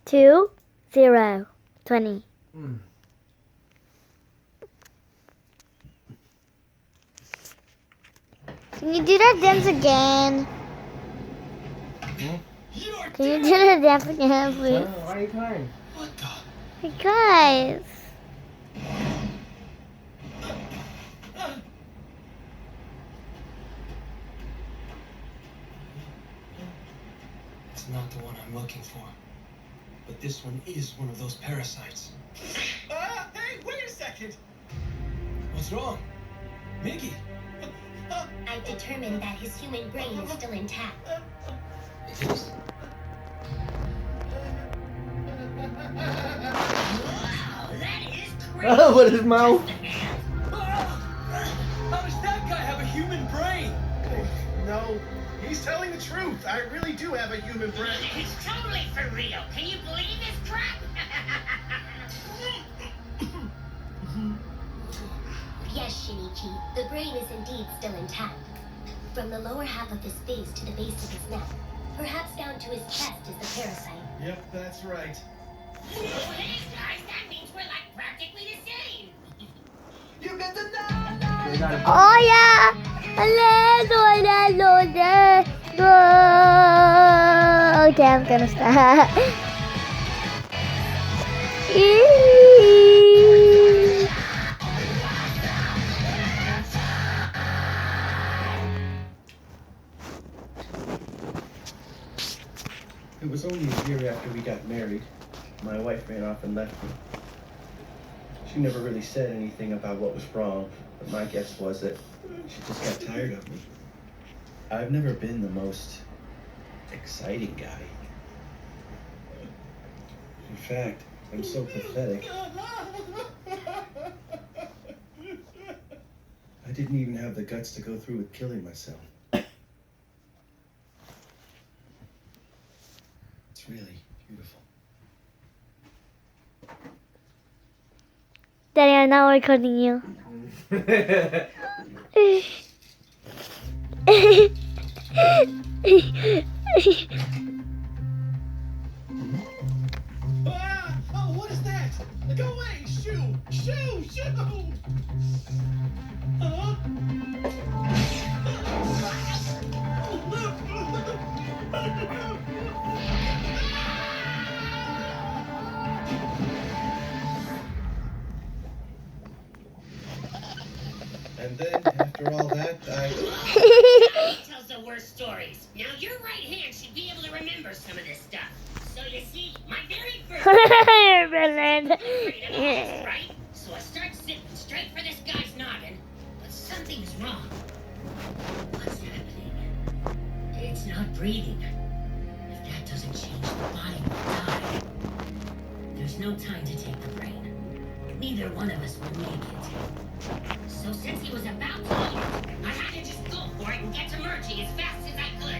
2, 0, 20. Can you do that dance again? Can you do that dance again, please? Why are you crying? What the? Because. It's not the one I'm looking for. But this one is one of those parasites. Hey, wait a second! What's wrong? Mickey! I've determined that his human brain is still intact. It is? Wow, that is crazy. Oh, what is his mouth? How does that guy have a human brain? No, he's telling the truth. I really do have a human brain. It's totally for real. Can you believe this crap? Yes, Shinichi, the brain is indeed still intact. From the lower half of his face to the base of his neck, perhaps down to his chest is the parasite. Yep, that's right. Well, hey guys, that means we're like practically the same. You get the nine. Oh, yeah. Okay, I'm gonna stop. It was only a year after we got married. My wife ran off and left me. She never really said anything about what was wrong, but my guess was that she just got tired of me. I've never been the most exciting guy. In fact, I'm so pathetic. I didn't even have the guts to go through with killing myself. It's really beautiful. Daddy, I'm not recording you. Oh, what is that? Go away! Shoo! Shoo! Shoo! And then, after all that, I... Tells the worst stories. Now your right hand should be able to remember some of this stuff. So you see, my very first Brilliant. right? So I start sitting straight for this guy's noggin, but something's wrong. What's happening? It's not breathing. If that doesn't change, the body will die. There's no time to take the brain. Neither one of us will make it. So since he was about to eat it, I had to just go for it and get to Murchie as fast